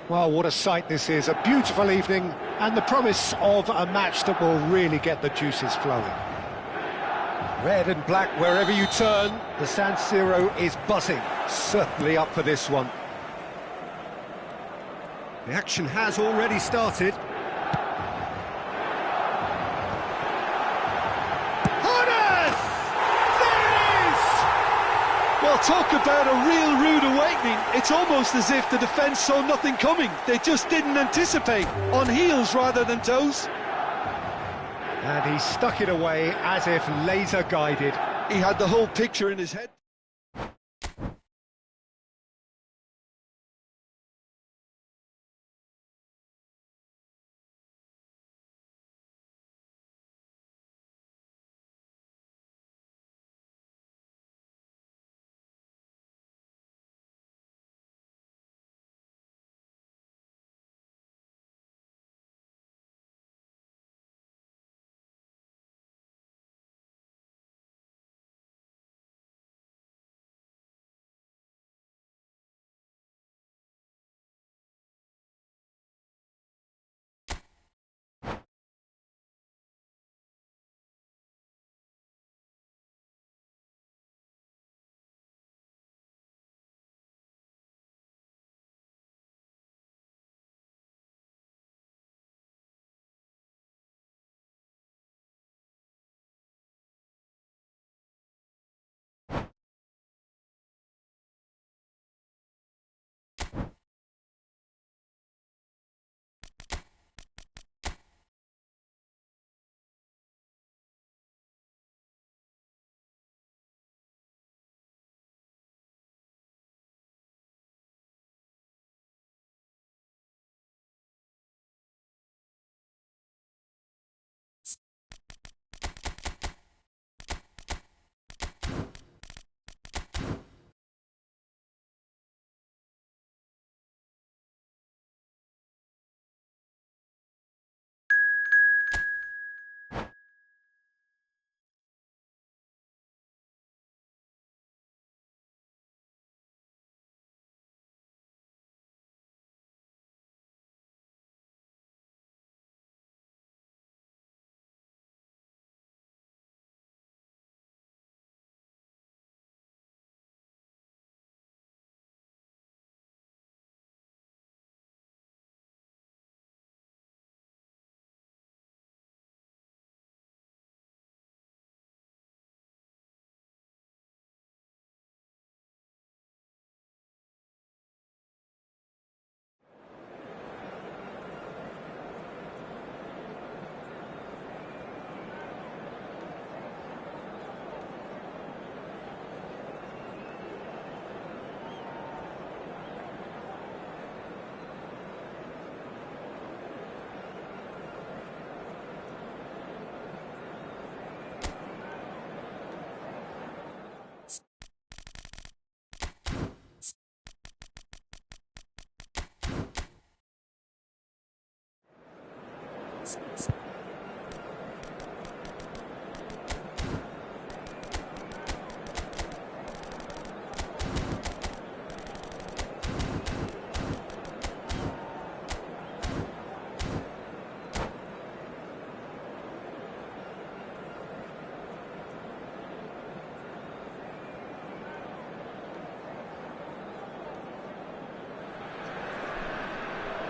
Well, what a sight this is, a beautiful evening and the promise of a match that will really get the juices flowing. Red and black wherever you turn, the San Siro is buzzing, certainly up for this one. The action has already started. Well, talk about a real rude awakening. It's almost as if the defence saw nothing coming. They just didn't anticipate, on heels rather than toes. And he stuck it away as if laser guided. He had the whole picture in his head.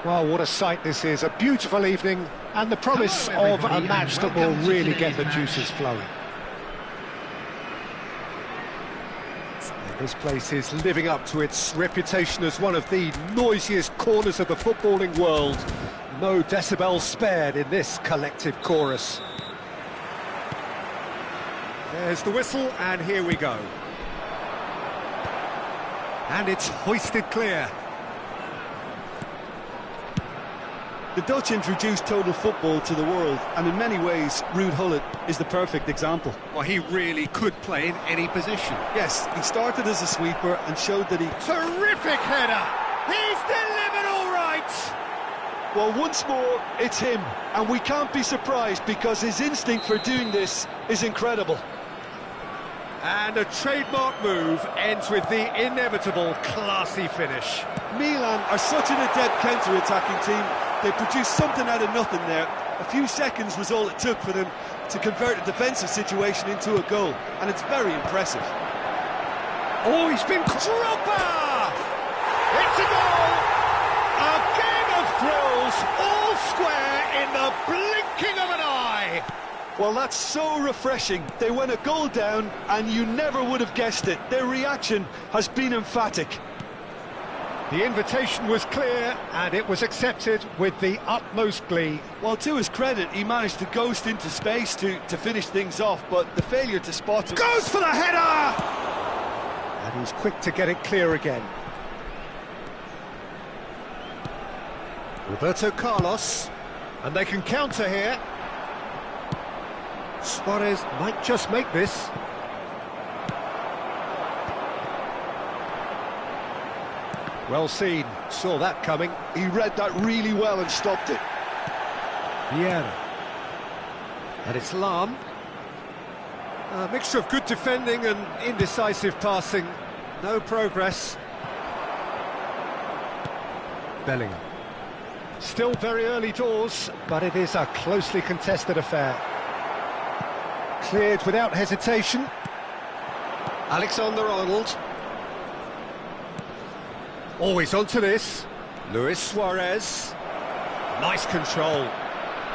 Well, what a sight this is, a beautiful evening and the promise of a match that will really get the juices flowing. This place is living up to its reputation as one of the noisiest corners of the footballing world. No decibels spared in this collective chorus. There's the whistle, and here we go. And it's hoisted clear. The Dutch introduced total football to the world, and in many ways, Ruud Gullit is the perfect example. Well, he really could play in any position. Yes, he started as a sweeper and showed that he... Terrific header! He's delivered all right! Well, once more, it's him, and we can't be surprised because his instinct for doing this is incredible. And a trademark move ends with the inevitable classy finish. Milan are such an adept counter-attacking team. They produced something out of nothing there. A few seconds was all it took for them to convert a defensive situation into a goal, and it's very impressive. Oh, he's been... Drogba! It's a goal! A game of thrills, all square in the blinking of an eye! Well, that's so refreshing. They went a goal down, and you never would have guessed it. Their reaction has been emphatic. The invitation was clear, and it was accepted with the utmost glee. Well, to his credit, he managed to ghost into space to finish things off, but the failure to spot him... Goes for the header! And he's quick to get it clear again. Roberto Carlos, and they can counter here. Suarez might just make this. Well seen, saw that coming. He read that really well and stopped it. Vieira. And it's Lahm. A mixture of good defending and indecisive passing. No progress. Bellingham. Still very early doors, but it is a closely contested affair. Cleared without hesitation. Alexander-Arnold. Always onto this. Luis Suarez. Nice control.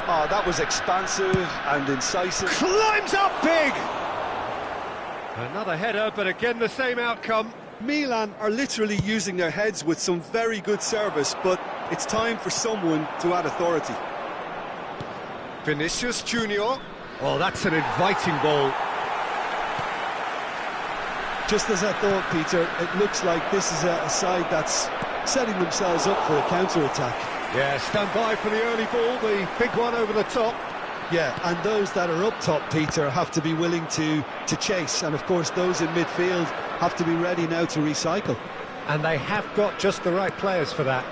Oh, that was expansive and incisive. Climbs up big! Another header, but again the same outcome. Milan are literally using their heads with some very good service, but it's time for someone to add authority. Vinicius Junior. Oh, that's an inviting ball. Just as I thought, Peter, it looks like this is a side that's setting themselves up for a counter-attack. Yeah, stand by for the early ball, the big one over the top. Yeah, and those that are up top, Peter, have to be willing to chase, and of course those in midfield have to be ready now to recycle. And they have got just the right players for that.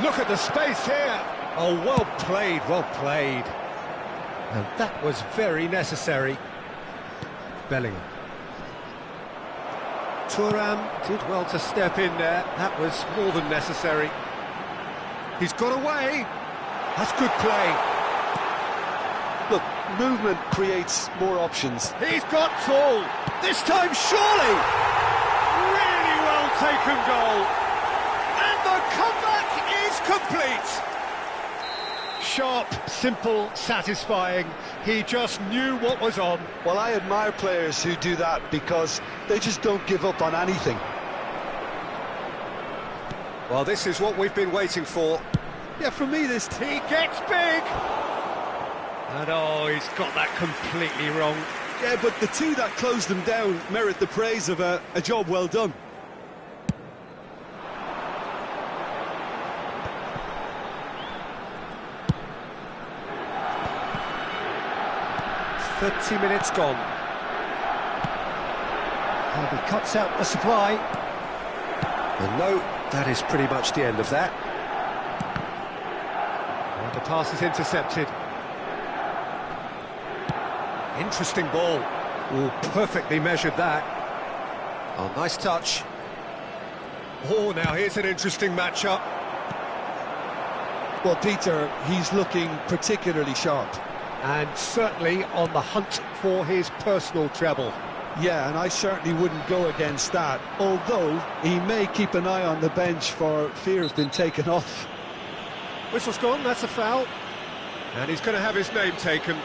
Look at the space here. Oh, well played, well played. And that was very necessary. Bellingham. Thuram did well to step in there. That was more than necessary. He's got away. That's good play. Look, movement creates more options. He's got full. This time, surely. Really well taken goal. And the comeback is complete. Sharp, simple, satisfying. He just knew what was on. Well, I admire players who do that because they just don't give up on anything. Well, this is what we've been waiting for. Yeah, for me, this... He gets big! And oh, he's got that completely wrong. Yeah, but the two that closed them down merit the praise of a job well done. "30 minutes gone. And he cuts out the supply. And no, that is pretty much the end of that. And the pass is intercepted. Interesting ball. Oh, perfectly measured that. Oh, nice touch. Oh, now here's an interesting matchup. Well, Peter, he's looking particularly sharp. And certainly on the hunt for his personal treble. Yeah, and I certainly wouldn't go against that, although he may keep an eye on the bench for fear of being taken off. Whistle's gone, that's a foul. And he's going to have his name taken.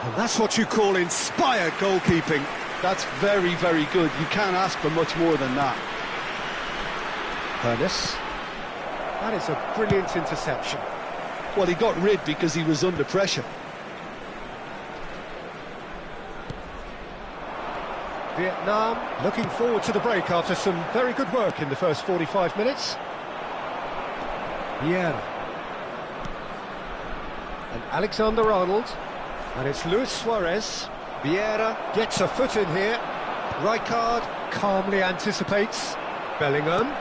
And that's what you call inspired goalkeeping. That's very, very good. You can't ask for much more than that. Ernest. That is a brilliant interception. Well, he got rid because he was under pressure. Vietnam looking forward to the break after some very good work in the first 45 minutes. Vieira. And Alexander-Arnold. And it's Luis Suarez. Vieira gets a foot in here. Rijkaard calmly anticipates. Bellingham.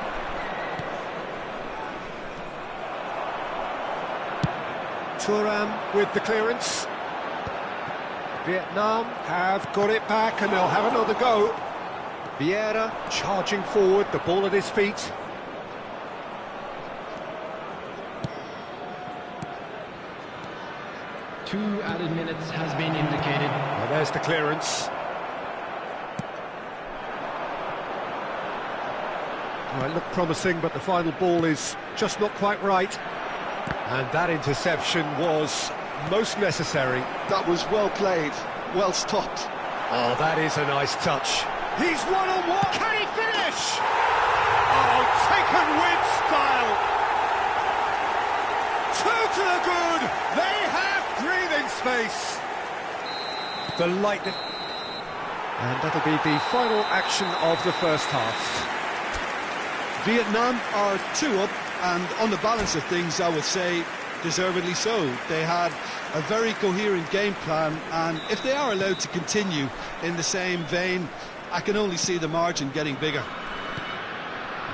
Thuram with the clearance. Vietnam have got it back and they'll have another go. Vieira charging forward, the ball at his feet. Two added minutes has been indicated. Well, there's the clearance. Well, it looked promising, but the final ball is just not quite right. And that interception was most necessary. That was well played, well stopped. Oh, that is a nice touch. He's one-on-one. Can he finish? Oh, taken with style. Two to the good. They have breathing space. The lightning. And that'll be the final action of the first half. Vietnam are 2 up, and on the balance of things, I would say deservedly so. They had a very coherent game plan, and if they are allowed to continue in the same vein, I can only see the margin getting bigger.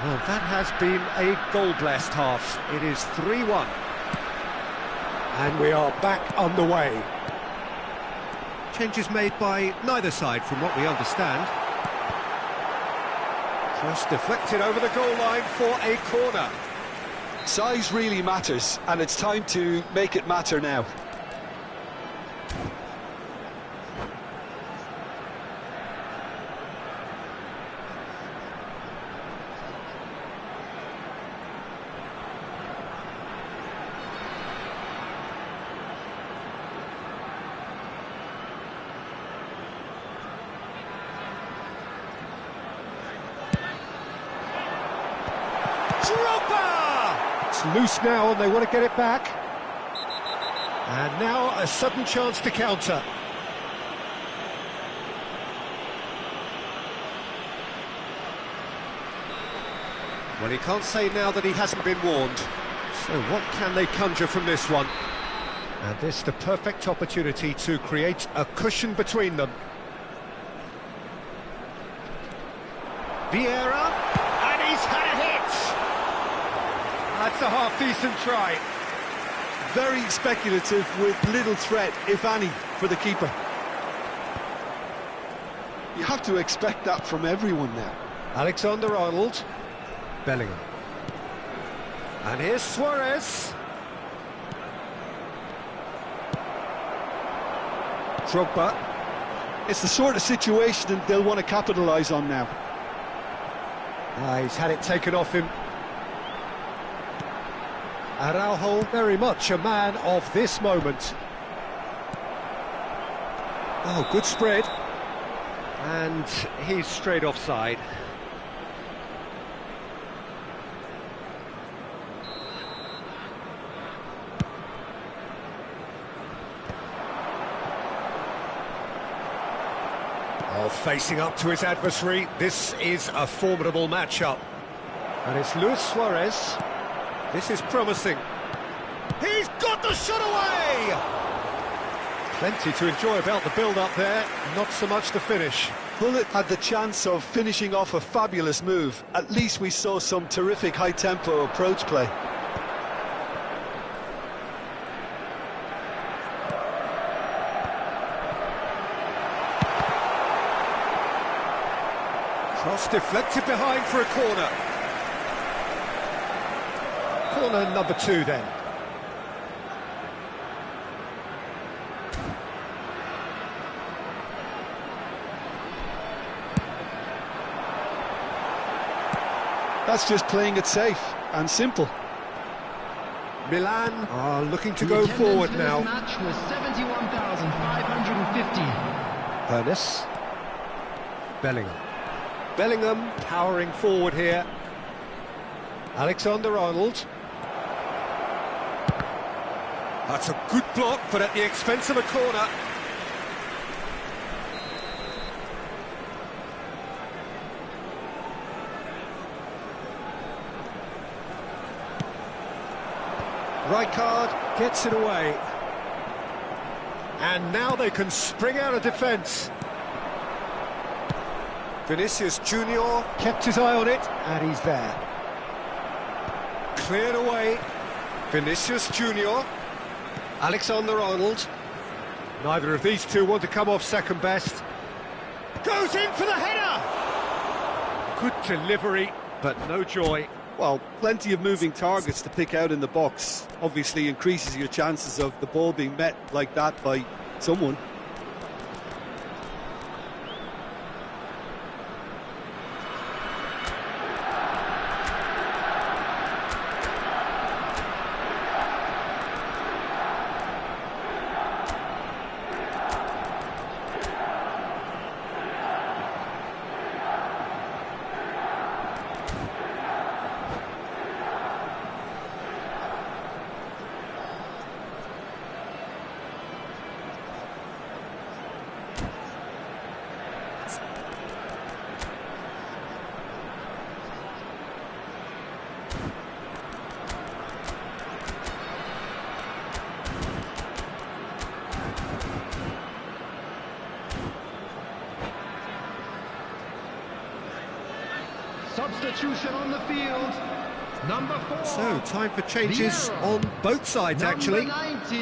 Well, that has been a goal-blessed half. It is 3-1. And we are back underway. Changes made by neither side from what we understand. Cross deflected over the goal line for a corner. Size really matters, and it's time to make it matter now. It's loose now and they want to get it back. And now a sudden chance to counter. Well, he can't say now that he hasn't been warned. So what can they conjure from this one? And this is the perfect opportunity to create a cushion between them. Vieira, and he's had a hit! That's a half-decent try. Very speculative with little threat, if any, for the keeper. You have to expect that from everyone now. Alexander-Arnold. Bellingham. And here's Suarez. Drogba. It's the sort of situation they'll want to capitalise on now. He's had it taken off him. Araujo, very much a man of this moment. Oh, good spread. And he's straight offside. Oh, facing up to his adversary, this is a formidable matchup. And it's Luis Suarez. This is promising. He's got the shot away! Plenty to enjoy about the build-up there, not so much the finish. Bullet had the chance of finishing off a fabulous move. At least we saw some terrific high-tempo approach play. Cross deflected behind for a corner. Corner number 2 then. That's just playing it safe and simple. Milan are looking to go forward now. The match was 71,550. Ernest. Bellingham. Bellingham powering forward here. Alexander-Arnold. That's a good block, but at the expense of a corner. Rijkaard gets it away. And now they can spring out of defence. Vinicius Junior kept his eye on it, and he's there. Cleared away. Vinicius Junior. Alexander-Arnold. Neither of these two want to come off second best. Goes in for the header! Good delivery, but no joy. Well, plenty of moving targets to pick out in the box. Obviously increases your chances of the ball being met like that by someone. Substitution on the field. Number 4. So, time for changes Vieira. on both sides, actually. Number 19,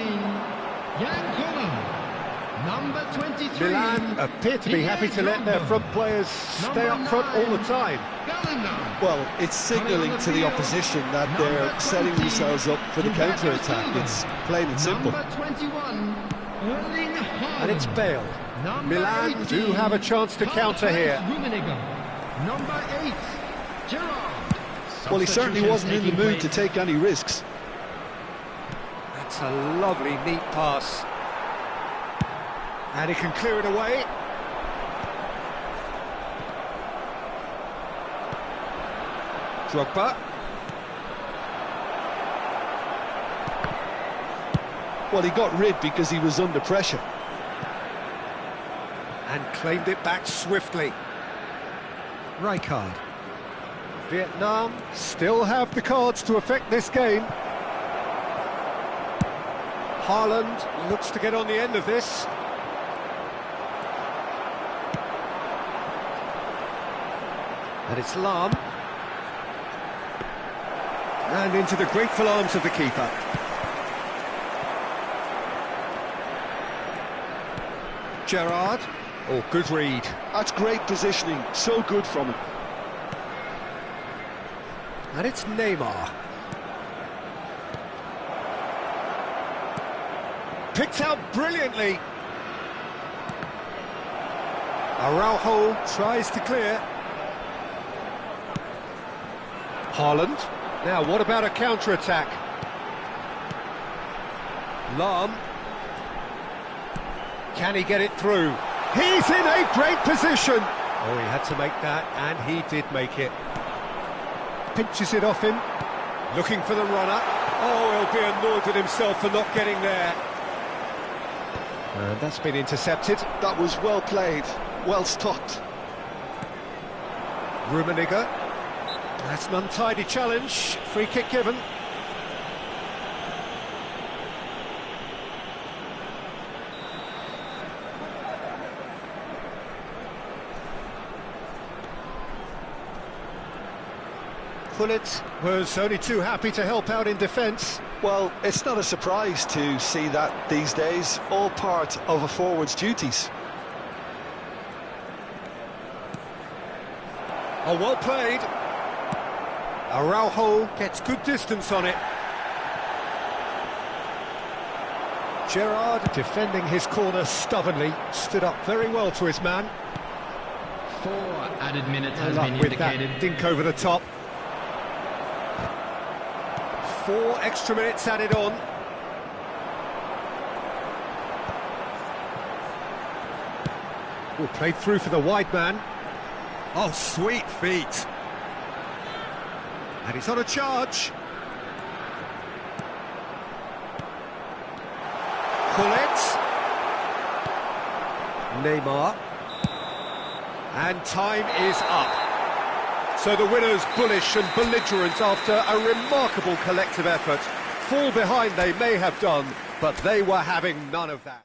Jan Koeman. Number 23. Milan appear to be happy to let their front players stay up front all the time. Bellingham. Well, it's signalling to the opposition that they're setting themselves up for the counter-attack. It's plain and simple. Number 21, Erling Haaland. And it's Bale. Number Milan 18, do have a chance to counter here. Rummenigge. Number 8, Gerrard. Well, he certainly wasn't in the Substitution mood to taking take any risks. That's a lovely, neat pass. And he can clear it away. Drogba. Well, he got rid because he was under pressure. And claimed it back swiftly. Rijkaard. Vietnam still have the cards to affect this game. Haaland looks to get on the end of this. And it's Lahm. And into the grateful arms of the keeper. Gerrard. Oh, good read. That's great positioning, so good from him. And it's Neymar. Picked out brilliantly. Araujo tries to clear. Haaland. Now, what about a counter-attack? Lahm. Can he get it through? He's in a great position! Oh, he had to make that, and he did make it. Pinches it off him. Looking for the runner. Oh, he'll be annoyed at himself for not getting there. And that's been intercepted. That was well played, well stopped. Rummenigge. That's an untidy challenge. Free kick given. Gullit was only too happy to help out in defence. Well, it's not a surprise to see that these days, all part of a forward's duties. Oh, well played. Araujo gets good distance on it. Gerrard, defending his corner stubbornly, stood up very well to his man. 4 added minutes has And been up with indicated. that dink over the top. 4 extra minutes added on. Oh, played through for the wide man. Oh, sweet feet. And he's on a charge. Gullit. Neymar. And time is up. So the winners bullish and belligerent after a remarkable collective effort. Fall behind they may have done, but they were having none of that.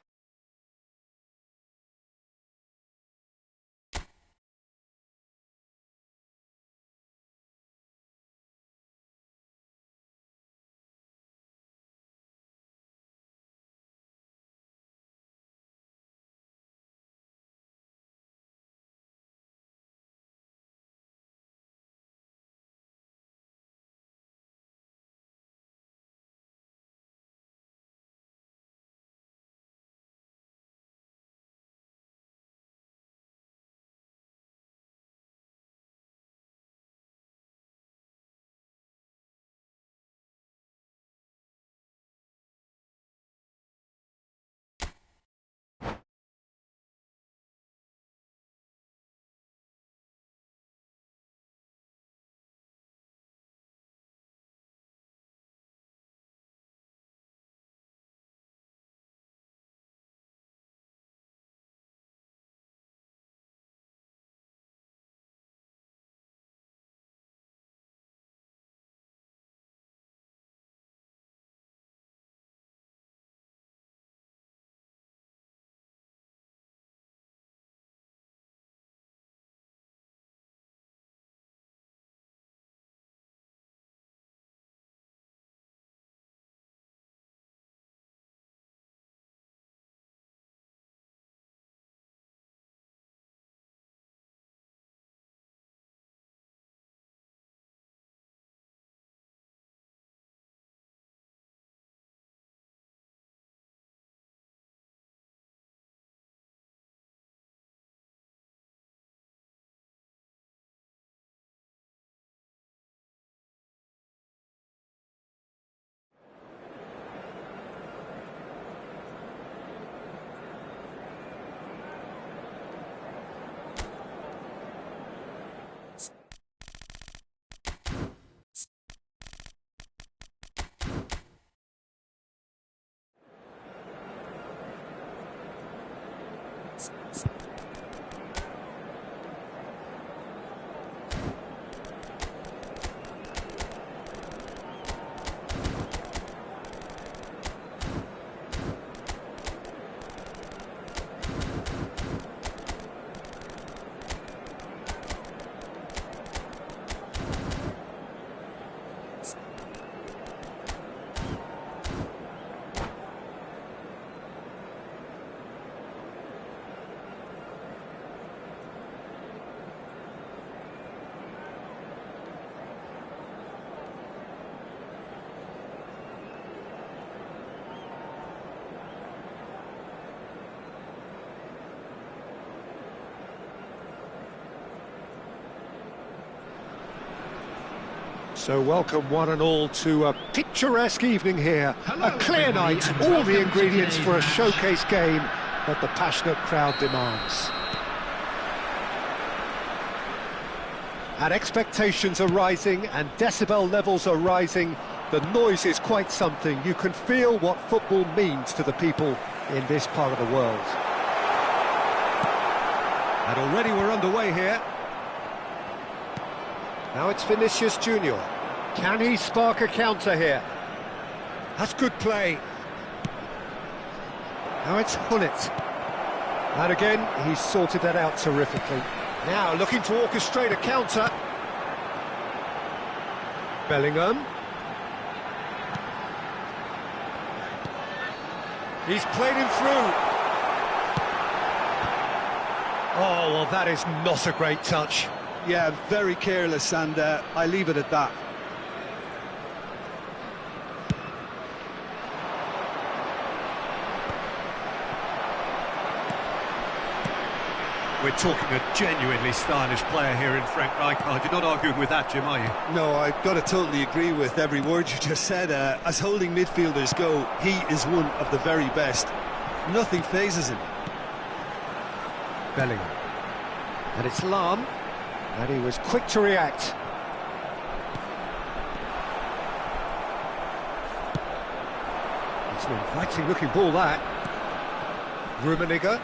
So welcome one and all to a picturesque evening here. Hello, A clear everybody, night, and all welcome the to ingredients today's for a match. showcase game that the passionate crowd demands. And expectations are rising and decibel levels are rising. The noise is quite something. You can feel what football means to the people in this part of the world. And already we're underway here. Now it's Vinicius Junior. Can he spark a counter here? That's good play. Now it's Hullet. And again, he's sorted that out terrifically. Now looking to orchestrate a counter. Bellingham. He's played him through. Oh, well, that is not a great touch. Yeah, very careless, and I leave it at that. We're talking a genuinely stylish player here in Frank Rijkaard. You're not arguing with that, Jim, are you? No, I've got to totally agree with every word you just said. As holding midfielders go, he is one of the very best. Nothing phases him. Bellingham. And it's Lahm. And he was quick to react. It's an inviting looking ball, that. Rummenigge.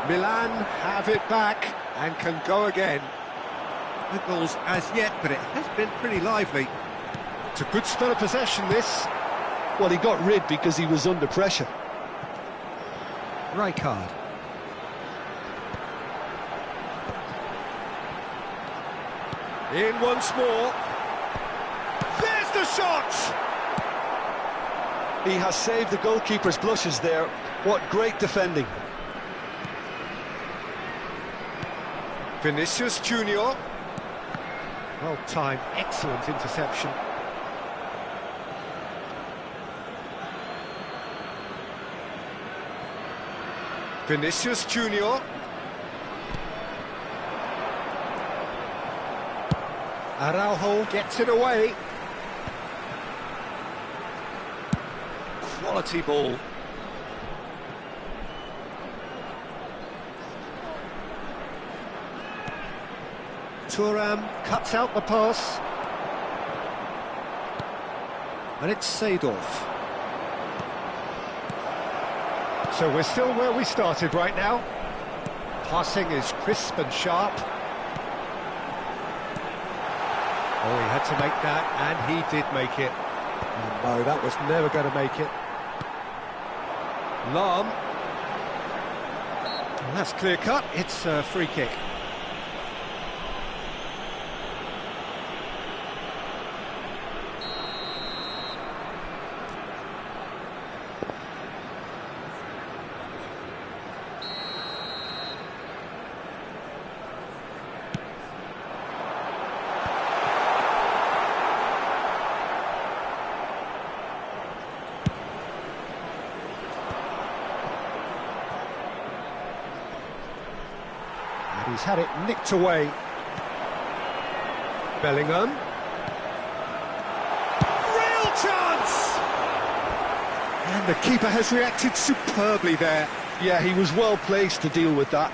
Milan have it back and can go again. No goals as yet, but it has been pretty lively. It's a good spell of possession, this. Well, he got rid because he was under pressure. Rijkaard. In once more. There's the shot! He has saved the goalkeeper's blushes there. What great defending. Vinicius Junior. Well timed, excellent interception. Vinicius Junior. Araujo gets it away. Quality ball. Thuram cuts out the pass. And it's Seedorf. So we're still where we started right now. Passing is crisp and sharp. Oh, he had to make that, and he did make it. Oh, no, that was never going to make it. Lahm. Well, that's clear cut. It's a free kick. He's had it nicked away. Bellingham. Real chance! And the keeper has reacted superbly there. Yeah, he was well placed to deal with that.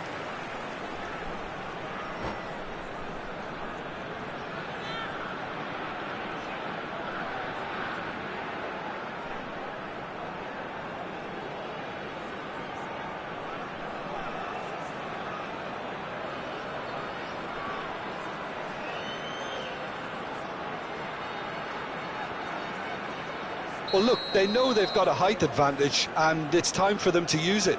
Well, look, they know they've got a height advantage, and it's time for them to use it.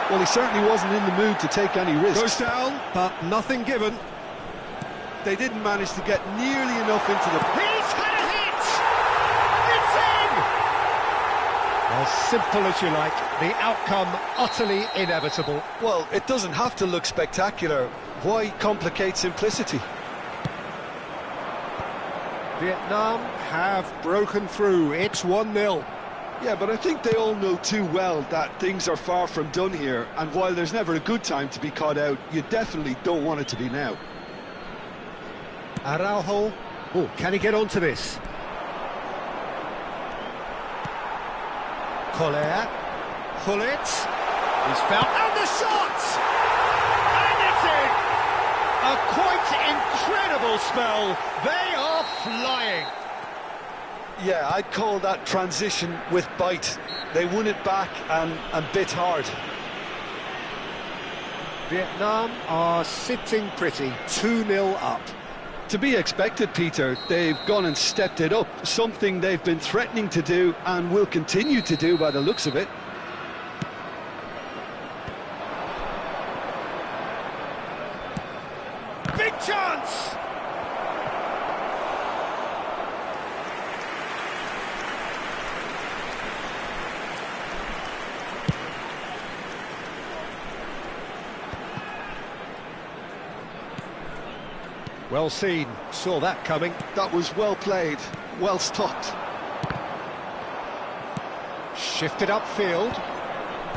Well, he certainly wasn't in the mood to take any risks. Goes down, but nothing given. They didn't manage to get nearly enough into the... He's had a hit! It's in! As simple as you like, the outcome utterly inevitable. Well, it doesn't have to look spectacular. Why complicate simplicity? Vietnam have broken through. It's 1-0. Yeah, but I think they all know too well that things are far from done here, and while there's never a good time to be caught out, you definitely don't want it to be now. Araujo. Oh, can he get onto this? Koller. Gullit. He's found. And the shot! And it's in! A quite incredible spell. They are flying. Yeah, I'd call that transition with bite. They won it back and bit hard. Vietnam are sitting pretty, 2-0 up. To be expected, Peter. They've gone and stepped it up, something they've been threatening to do and will continue to do by the looks of it. Big chance! Well seen, saw that coming. That was well played, well stopped. Shifted upfield.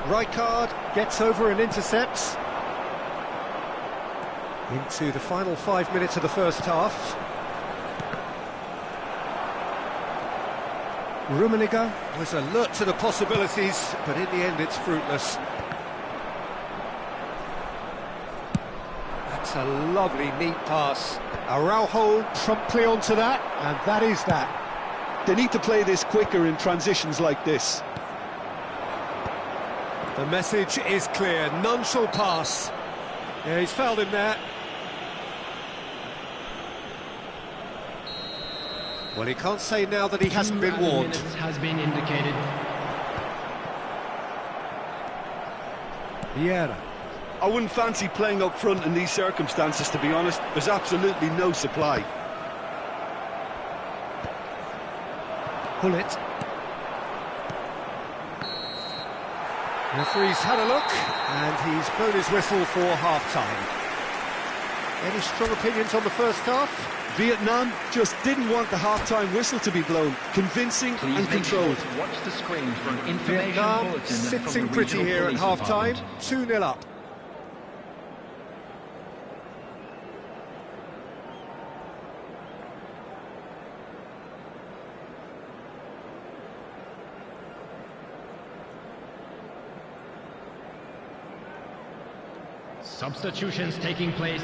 Rijkaard gets over and intercepts. Into the final 5 minutes of the first half. Rummenigge was alert to the possibilities, but in the end it's fruitless. That's a lovely, neat pass. Araujo promptly onto that, and that is that. They need to play this quicker in transitions like this. The message is clear, none shall pass. Yeah, he's fouled him there. Well, he can't say now that he hasn't been warned. Has been indicated. Vieira. I wouldn't fancy playing up front in these circumstances, to be honest. There's absolutely no supply. Gullit. Referee's had a look, and he's blown his whistle for half-time. Any strong opinions on the first half? Vietnam just didn't want the half-time whistle to be blown. Convincing and controlled. Watch the screen for an information Vietnam bulletin from sitting the pretty regional here at police half-time, department. 2-0 up. Substitutions taking place.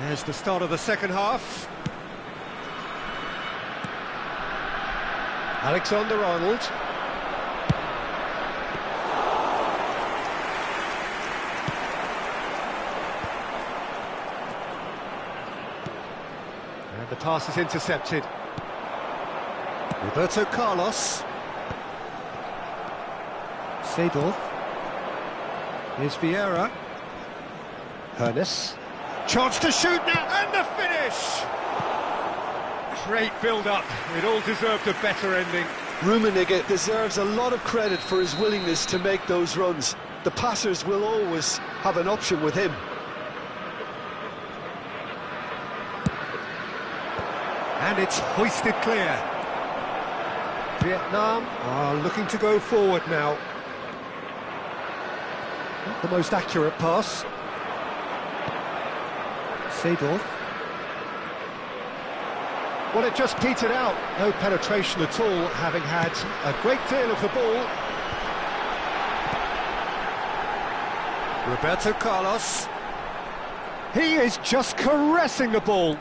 There's the start of the second half. Alexander-Arnold. And the pass is intercepted. Roberto Carlos. Seedorf. Here's Vieira. Hernes. Chance to shoot now, and the finish! Great build-up. It all deserved a better ending. Rummenigge deserves a lot of credit for his willingness to make those runs. The passers will always have an option with him. And it's hoisted clear. Vietnam are looking to go forward now. Not the most accurate pass. Seedorf. Well, it just petered out. No penetration at all, having had a great deal of the ball. Roberto Carlos. He is just caressing the ball.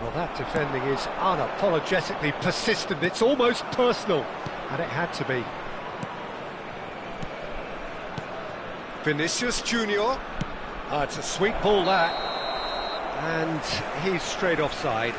Well, that defending is unapologetically persistent. It's almost personal, and it had to be. Vinicius Junior. It's a sweet ball, that. And he's straight offside.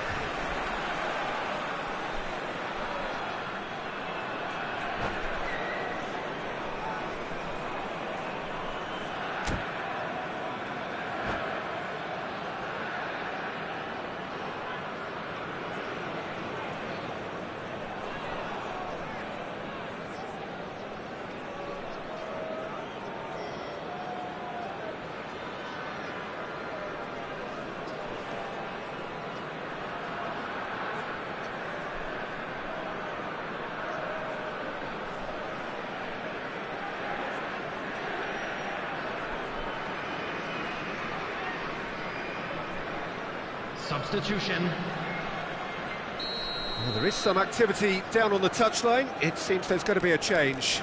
Substitution. Well, there is some activity down on the touchline. It seems there's going to be a change.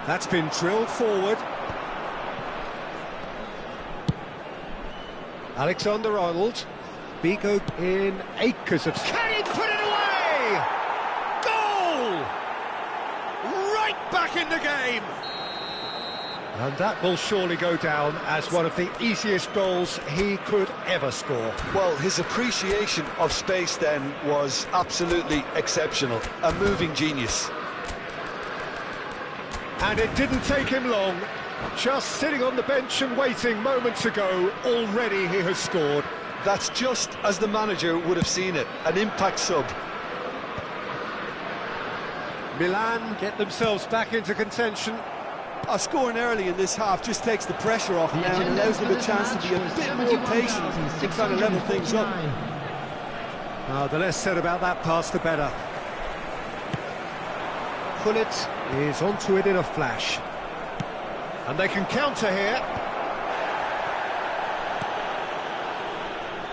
That's been drilled forward. Alexander-Arnold. Bigo in acres of... Can he put it away? Goal! Right back in the game! And that will surely go down as one of the easiest goals he could ever score. Well, his appreciation of space then was absolutely exceptional. A moving genius. And it didn't take him long. Just sitting on the bench and waiting moments ago, already he has scored. That's just as the manager would have seen it, an impact sub. Milan get themselves back into contention. Scoring early in this half just takes the pressure off now and allows them a chance to be a bit more patient and trying to level things up. The less said about that pass, the better. Gullit is onto it in a flash. And they can counter here.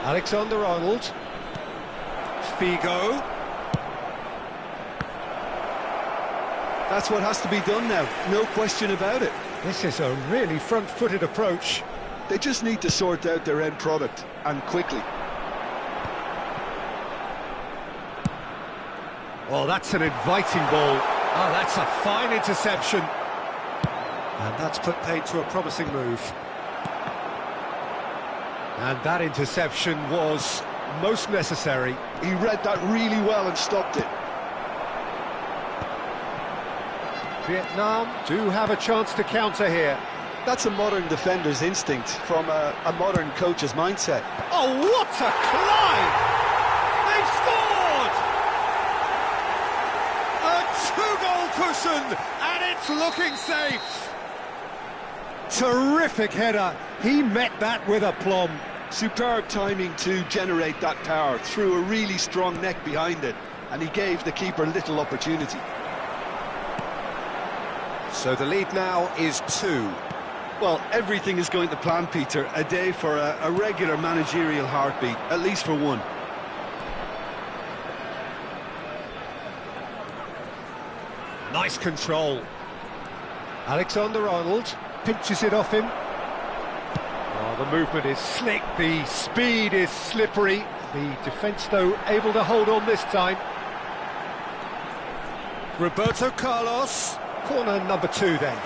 Alexander-Arnold. Figo. That's what has to be done now, no question about it. This is a really front-footed approach. They just need to sort out their end product, and quickly. Oh, that's an inviting ball. Oh, that's a fine interception. And that's put paid to a promising move. And that interception was most necessary. He read that really well and stopped it. Vietnam do have a chance to counter here. That's a modern defender's instinct from a modern coach's mindset. Oh, what a climb! They've scored! A two-goal cushion, and it's looking safe. Terrific header. He met that with aplomb. Superb timing to generate that power through a really strong neck behind it, and he gave the keeper little opportunity. So the lead now is 2. Well, everything is going to plan, Peter. A day for a regular managerial heartbeat, at least for one. Nice control. Alexander-Arnold pinches it off him. Oh, the movement is slick, the speed is slippery. The defence, though, able to hold on this time. Roberto Carlos, corner number 2 then.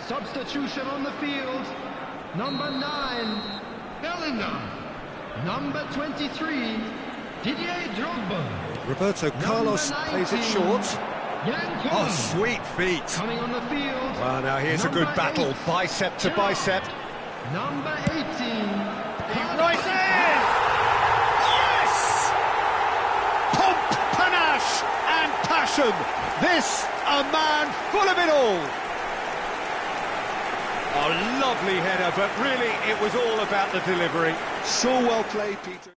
Substitution on the field. Number 9, Bellingham. Number 23, Didier Drogba. Roberto Carlos plays it short. Jan Oh, Koeman. sweet feet. Coming on the field. Well, now here's a good Number battle, 8, bicep to bicep. Number 18. He rises! Yes! Pomp, panache, and passion. This, a man full of it all. A lovely header, but really it was all about the delivery. So well played, Peter.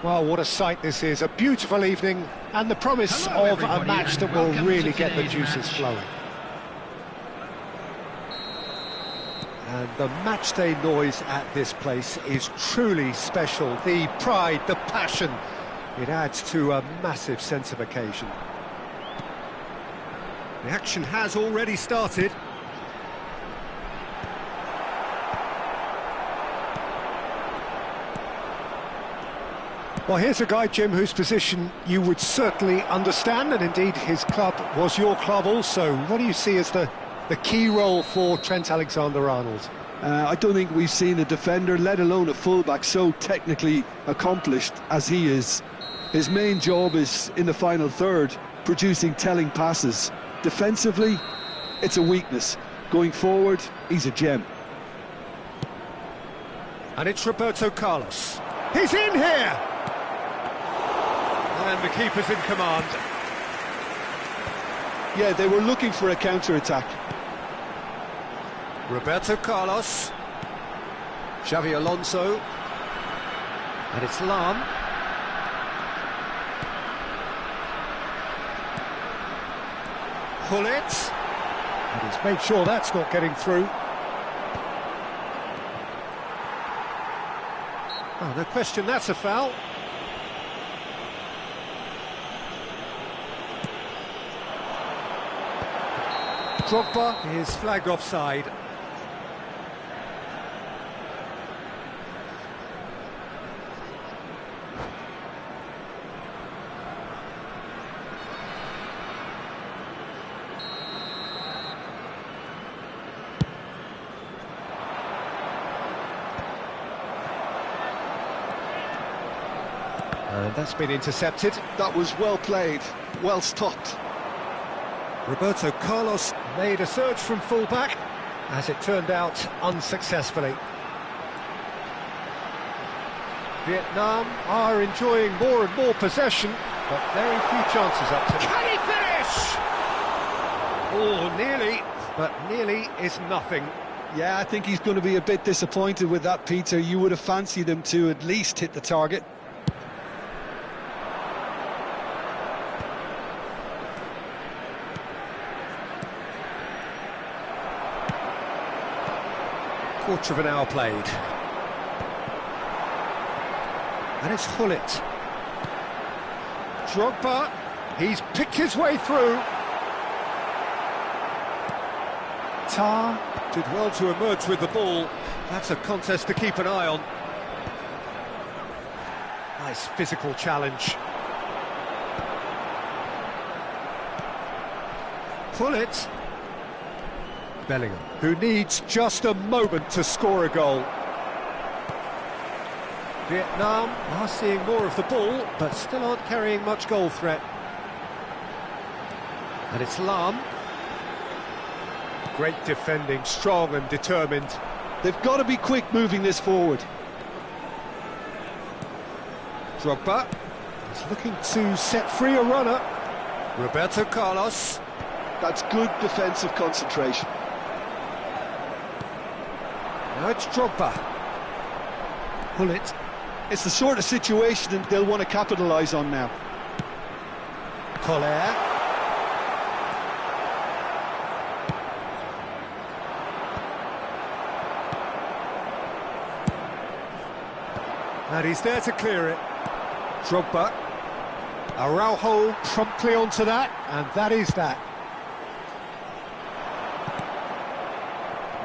Well, what a sight this is. A beautiful evening and the promise Hello, of a everybody, match that and will welcome really to get the today's juices match. flowing. And the matchday noise at this place is truly special. The pride, the passion, it adds to a massive sense of occasion. The action has already started. Well, here's a guy, Jim, whose position you would certainly understand, and indeed his club was your club also. What do you see as the key role for Trent Alexander-Arnold? I don't think we've seen a defender, let alone a fullback, so technically accomplished as he is. His main job is in the final third, producing telling passes. Defensively, it's a weakness. Going forward, he's a gem. And it's Roberto Carlos. He's in here! And the keeper's in command. Yeah, they were looking for a counter-attack. Roberto Carlos. Xavi Alonso. And it's Lam. Gullit. And he's made sure that's not getting through. Oh, no question, that's a foul. Drogba is flagged offside. And that's been intercepted. That was well played, well stopped. Roberto Carlos made a surge from fullback, as it turned out unsuccessfully. Vietnam are enjoying more and more possession, but very few chances up to them. Can he finish? Oh, nearly, but nearly is nothing. Yeah, I think he's going to be a bit disappointed with that, Peter. You would have fancied him to at least hit the target. Quarter of an hour played. And it's Gullit. Drogba, he's picked his way through. Tar did well to emerge with the ball. That's a contest to keep an eye on. Nice physical challenge. Gullit. Bellingham, who needs just a moment to score a goal. Vietnam are seeing more of the ball, but still aren't carrying much goal threat. And it's Lam. Great defending, strong and determined. They've got to be quick moving this forward. Drogba is looking to set free a runner. Roberto Carlos. That's good defensive concentration. Now it's Drogba. Gullit. It's the sort of situation they'll want to capitalise on now. Collier. And he's there to clear it. Drogba. Araujo promptly onto that, and that is that.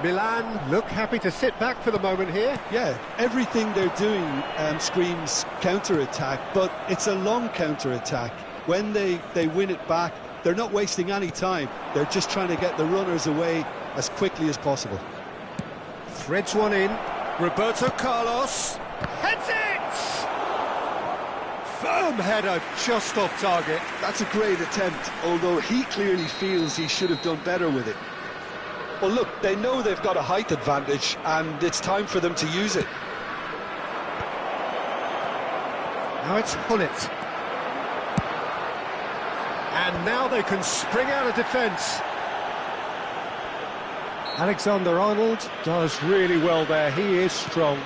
Milan look happy to sit back for the moment here. Yeah, everything they're doing screams counter-attack, but it's a long counter-attack. When they win it back, they're not wasting any time. They're just trying to get the runners away as quickly as possible. Threads one in. Roberto Carlos heads it! Firm header just off target. That's a great attempt, although he clearly feels he should have done better with it. Well, look, they know they've got a height advantage, and it's time for them to use it. Now it's Gullit. And now they can spring out of defence. Alexander-Arnold does really well there. He is strong.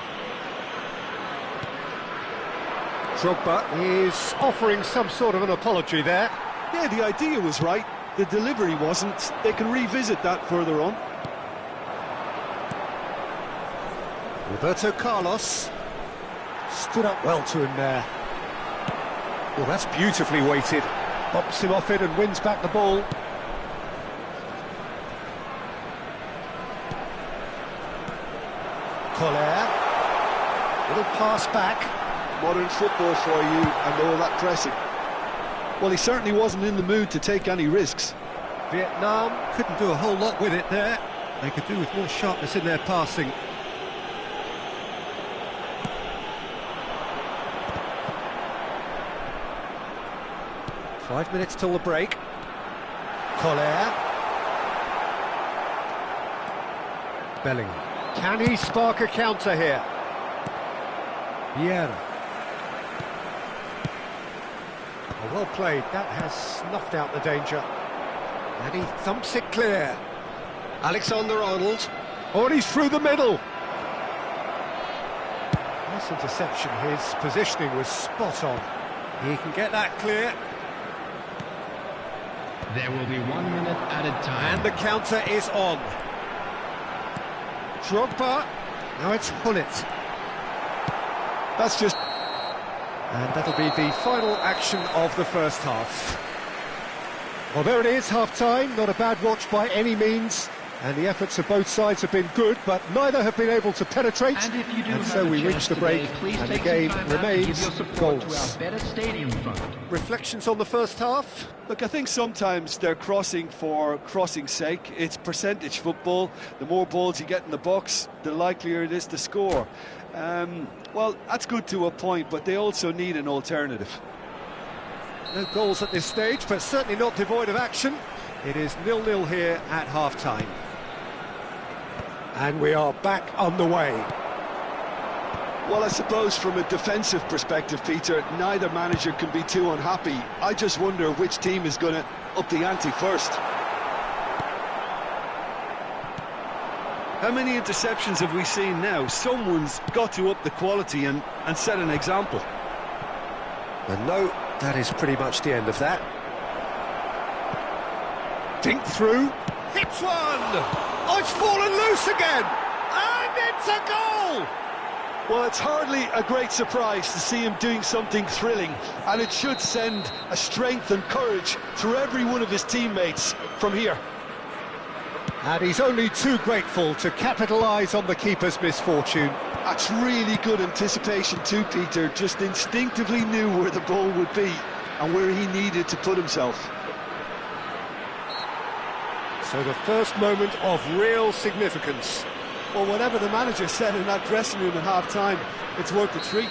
Drogba is offering some sort of an apology there. Yeah, the idea was right, the delivery wasn't. They can revisit that further on. Roberto Carlos stood up well to him there. Well, that's beautifully weighted. Bops him off it and wins back the ball. Collier. Little pass back. Modern football for you and all that pressing. Well, he certainly wasn't in the mood to take any risks. Vietnam couldn't do a whole lot with it there. They could do with more sharpness in their passing. Five minutes till the break. Collier. Bellingham. Can he spark a counter here? Vieira. Oh, well played. That has snuffed out the danger. And he thumps it clear. Alexander-Arnold. Oh, and he's through the middle. Nice interception. His positioning was spot on. He can get that clear. There will be 1 minute added time. And the counter is on. Drogba. Now it's Hullet. That's just... And that'll be the final action of the first half. Well, there it is, half-time. Not a bad watch by any means. And the efforts of both sides have been good, but neither have been able to penetrate. And so we reach the break, and the game remains goals. Reflections on the first half? Look, I think sometimes they're crossing for crossing's sake. It's percentage football. The more balls you get in the box, the likelier it is to score. Well, that's good to a point, but they also need an alternative. No goals at this stage, but certainly not devoid of action. It is 0-0 here at half-time. And we are back on the way. Well, I suppose from a defensive perspective, Peter, neither manager can be too unhappy. I just wonder which team is going to up the ante first. How many interceptions have we seen now? Someone's got to up the quality and set an example. And no, that is pretty much the end of that. Dink through, hits one! Oh, it's fallen loose again! And it's a goal! Well, it's hardly a great surprise to see him doing something thrilling, and it should send a strength and courage through every one of his teammates from here. And he's only too grateful to capitalise on the keeper's misfortune. That's really good anticipation too, Peter. Just instinctively knew where the ball would be and where he needed to put himself. So the first moment of real significance. Well, whatever the manager said in that dressing room at half-time, it's worth the treat.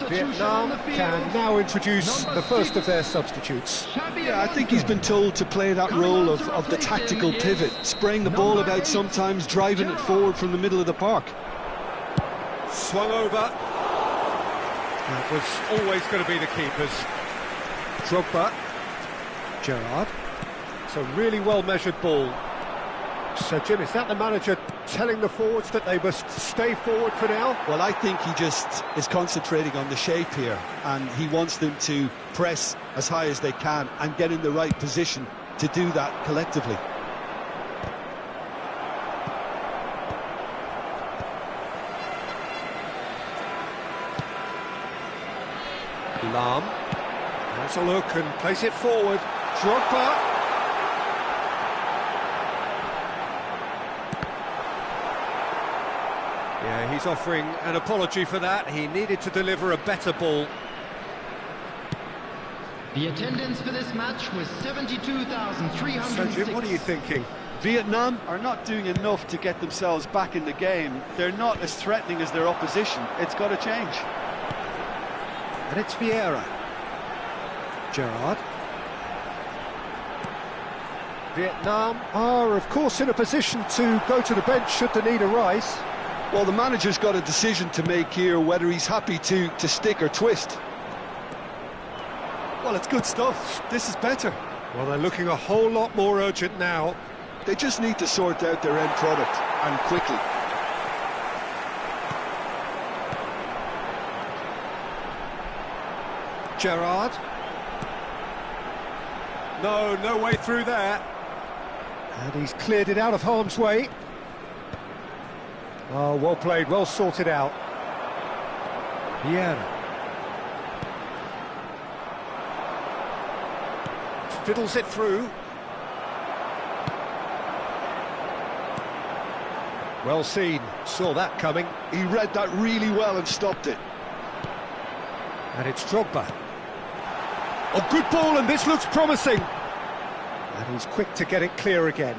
Vietnam can now introduce the first of their substitutes. Yeah, I think he's been told to play that role of the tactical pivot, spraying the ball about sometimes, driving it forward from the middle of the park. Swung over. That was always going to be the keeper's. Drogba. Gerrard. It's a really well-measured ball. So, Jim, is that the manager telling the forwards that they must stay forward for now? Well, I think he just is concentrating on the shape here, and he wants them to press as high as they can and get in the right position to do that collectively. Lahm has a look and plays it forward. Drogba. Yeah, he's offering an apology for that. He needed to deliver a better ball. The attendance for this match was 72,306. So, Jim, what are you thinking? Vietnam are not doing enough to get themselves back in the game. They're not as threatening as their opposition. It's got to change. And it's Vieira. Gerrard. Vietnam are, of course, in a position to go to the bench should the need arise. Well, the manager's got a decision to make here, whether he's happy to stick or twist. Well, it's good stuff. This is better. Well, they're looking a whole lot more urgent now. They just need to sort out their end product, and quickly. Gerrard. No way through there. And he's cleared it out of harm's way. Oh, well played, well sorted out. Vieira. Fiddles it through. Well seen, saw that coming. He read that really well and stopped it. And it's Drogba. Oh, good ball, and this looks promising. And he's quick to get it clear again.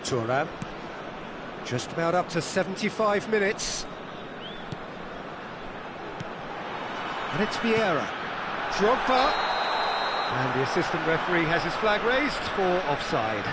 Thuram. Just about up to 75 minutes. And it's Vieira. Drogba. And the assistant referee has his flag raised for offside.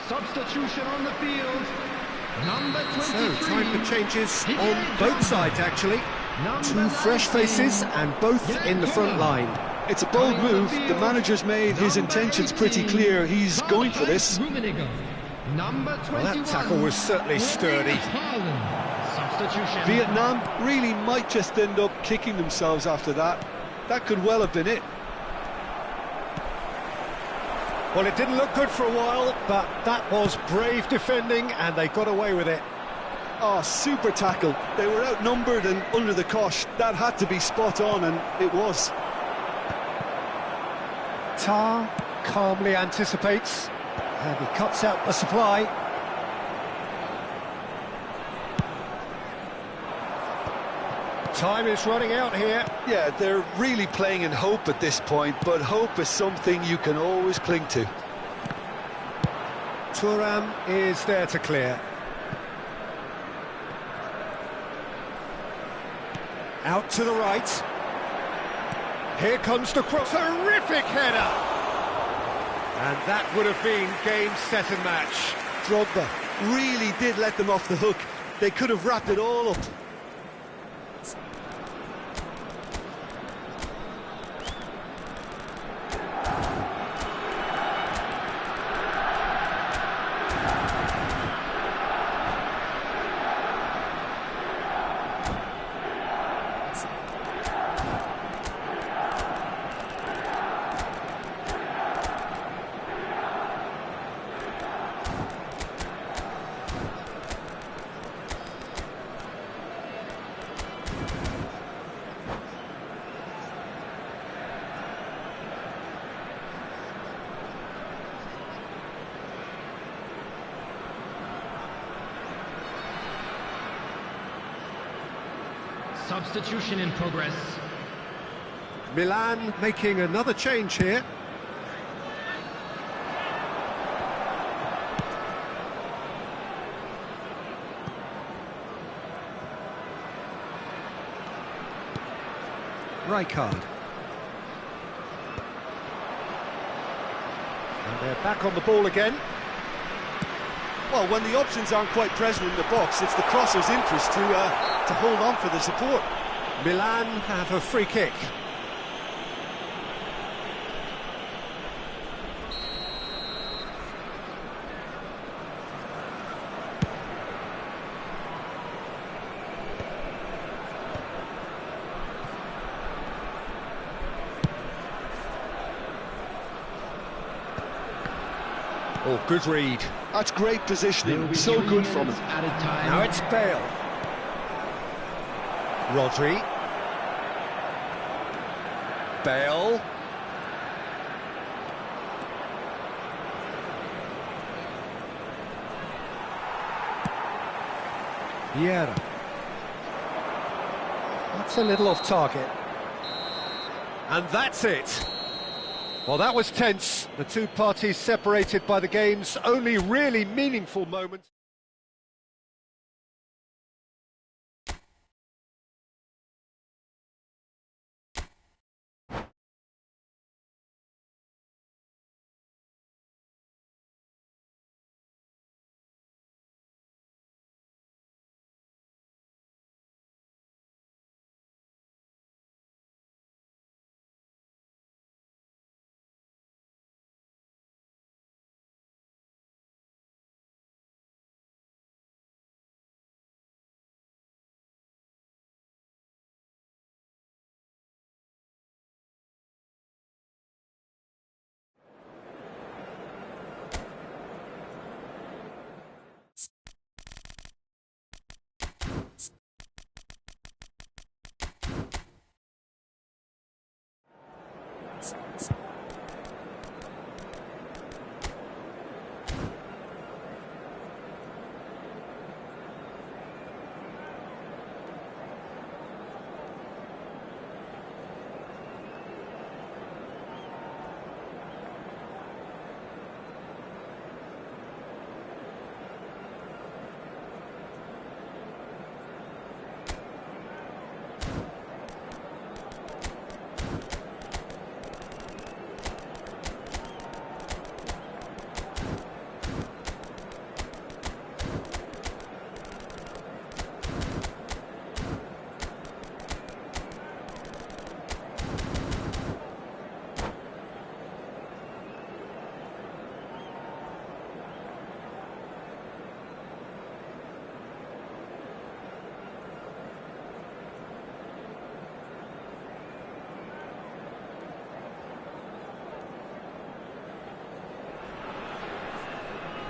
Substitution on the field. Number 23. So, time for changes on both sides, actually. Two fresh faces and both in the front line. It's a bold move. The manager's made his intentions pretty clear. He's going for this. Number 21. Well, that tackle was certainly sturdy. Substitution. Vietnam really might just end up kicking themselves after that. That could well have been it. Well, it didn't look good for a while, but that was brave defending, and they got away with it. Oh, super tackle. They were outnumbered and under the cosh. That had to be spot on, and it was. Tar calmly anticipates, and he cuts out the supply. Time is running out here. Yeah, they're really playing in hope at this point, but hope is something you can always cling to. Thuram is there to clear. Out to the right. Here comes the cross. Terrific header! And that would have been game, set and match. Drogba really did let them off the hook. They could have wrapped it all up. Substitution in progress. Milan making another change here. Rijkaard. And they're back on the ball again. Well, when the options aren't quite present in the box, it's the crosser's interest to hold on for the support. Milan have a free kick. Oh, good read. That's great positioning, so good from him. Added time. Now it's Bale. Rodri. Bale. Vieira. That's a little off target. And that's it. Well, that was tense. The two parties separated by the game's only really meaningful moment.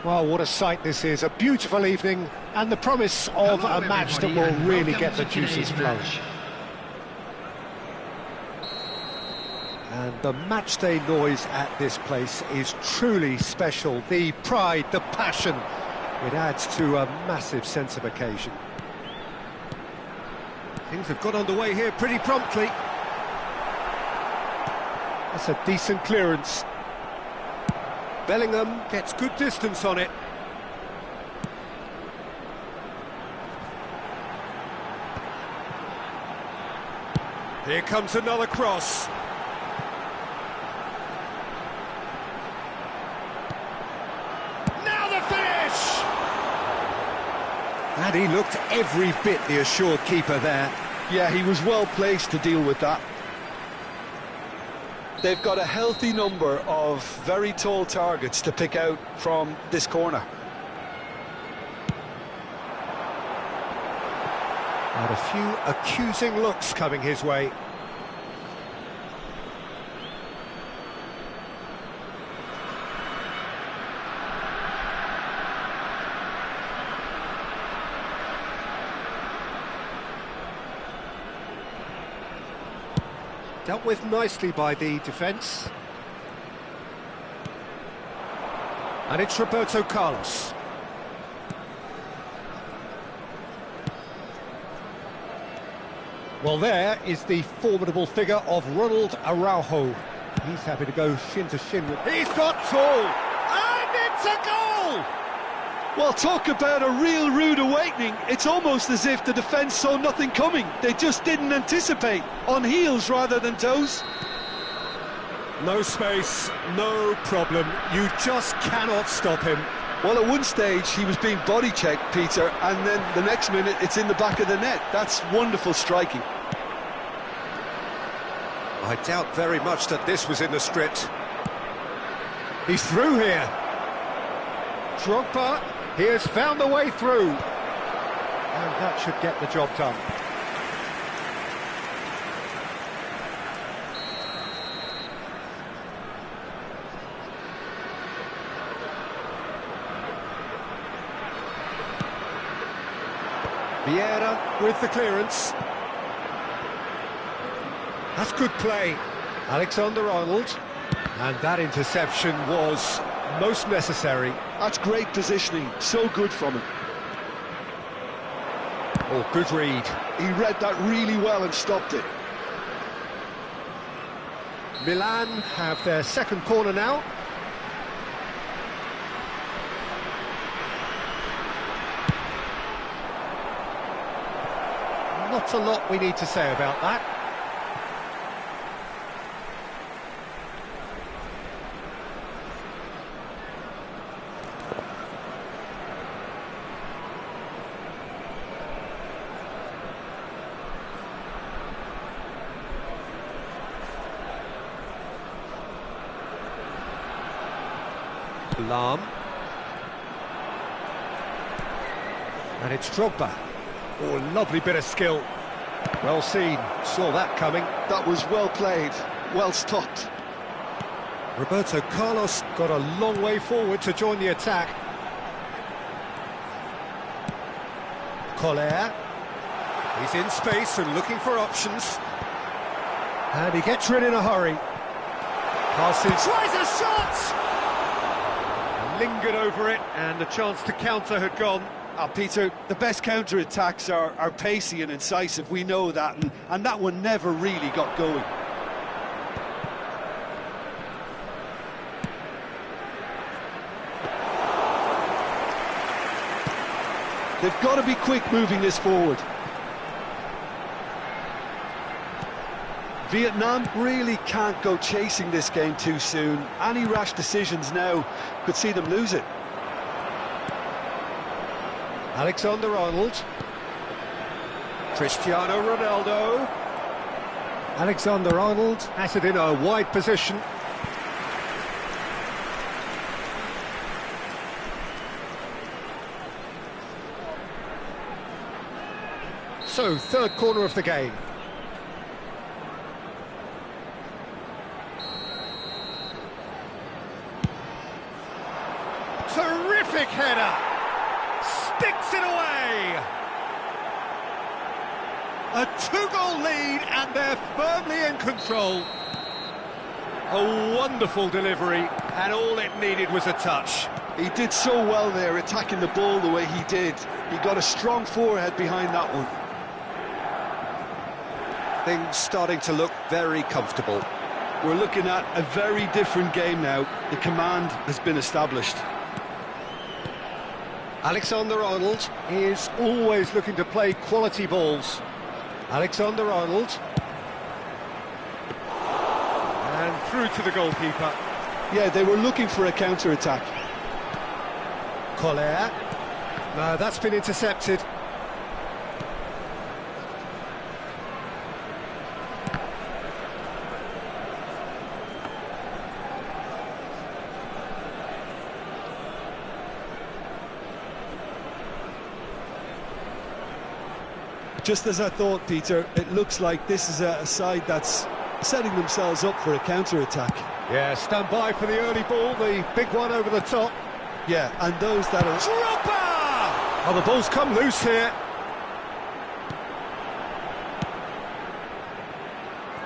Well, what a sight this is. A beautiful evening and the promise of Hello, a match that everybody, will and really welcome get the to juices today's flowing. match. And the match day noise at this place is truly special. The pride, the passion, it adds to a massive sense of occasion. Things have got underway here pretty promptly. That's a decent clearance. Bellingham gets good distance on it. Here comes another cross. Now the finish! And he looked every bit the assured keeper there. Yeah, he was well placed to deal with that. They've got a healthy number of very tall targets to pick out from this corner. And a few accusing looks coming his way. Dealt with nicely by the defence. And it's Roberto Carlos. Well, there is the formidable figure of Ronald Araujo. He's happy to go shin to shin with... He's got two! And it's a goal! Well, talk about a real rude awakening. It's almost as if the defence saw nothing coming. They just didn't anticipate. On heels rather than toes. No space, no problem. You just cannot stop him. Well, at one stage he was being body checked, Peter, and then the next minute it's in the back of the net. That's wonderful striking. I doubt very much that this was in the script. He's through here. Drogba, he has found the way through. And that should get the job done. Vieira with the clearance. That's good play. Alexander-Arnold. And that interception was most necessary. That's great positioning, so good from him. Oh, good read. He read that really well and stopped it. Milan have their second corner now. Not a lot we need to say about that. Lahm. And it's Drogba. Oh, lovely bit of skill. Well seen, saw that coming. That was well played, well stopped. Roberto Carlos got a long way forward to join the attack. Koller. He's in space and looking for options. And he gets rid in a hurry. Passes. Tries a shot! Lingered over it, and the chance to counter had gone. Peter, the best counter-attacks are pacey and incisive, we know that, and that one never really got going. They've got to be quick moving this forward. Vietnam really can't go chasing this game too soon. Any rash decisions now could see them lose it. Alexander-Arnold. Cristiano Ronaldo. Alexander-Arnold has it in a wide position. So, third corner of the game. Terrific header! Sticks it away! A two-goal lead and they're firmly in control. A wonderful delivery and all it needed was a touch. He did so well there, attacking the ball the way he did. He got a strong forehead behind that one. Things starting to look very comfortable. We're looking at a very different game now. The command has been established. Alexander-Arnold is always looking to play quality balls. Alexander-Arnold. And through to the goalkeeper. Yeah, they were looking for a counter-attack. Koller. No, that's been intercepted. Just as I thought, Peter, it looks like this is a side that's setting themselves up for a counter-attack. Yeah, stand by for the early ball, the big one over the top. Yeah, and those that are... Drogba! Oh, the ball's come loose here.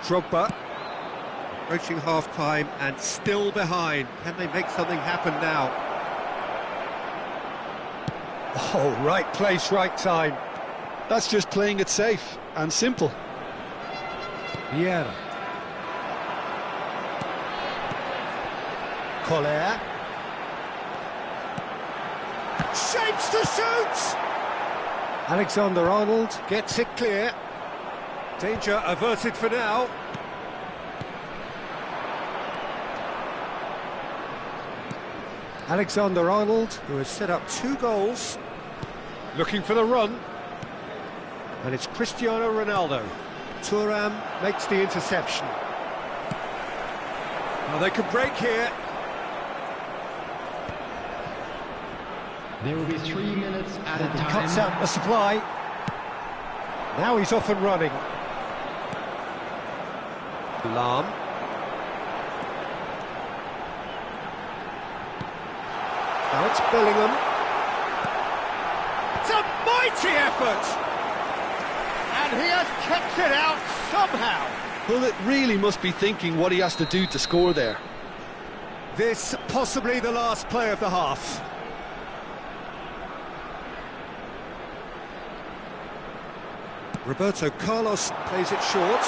Drogba, approaching half-time and still behind. Can they make something happen now? Oh, right place, right time. That's just playing it safe and simple. Vieira. Koller. Shapes to shoot! Alexander-Arnold gets it clear. Danger averted for now. Alexander-Arnold, who has set up 2 goals. Looking for the run. And it's Cristiano Ronaldo. Thuram makes the interception. Well, they could break here. There will be 3 minutes at a He time. cuts out the supply. Now he's off and running. Lahm. Now it's Bellingham. It's a mighty effort! he has kept it out somehow. Pullet really must be thinking what he has to do to score there. This possibly the last play of the half. Roberto Carlos plays it short.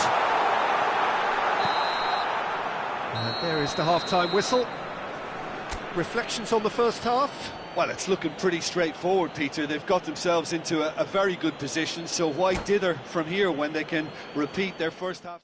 And there is the half-time whistle. Reflections on the first half? Well, it's looking pretty straightforward, Peter. They've got themselves into a very good position, so why dither from here when they can repeat their first half?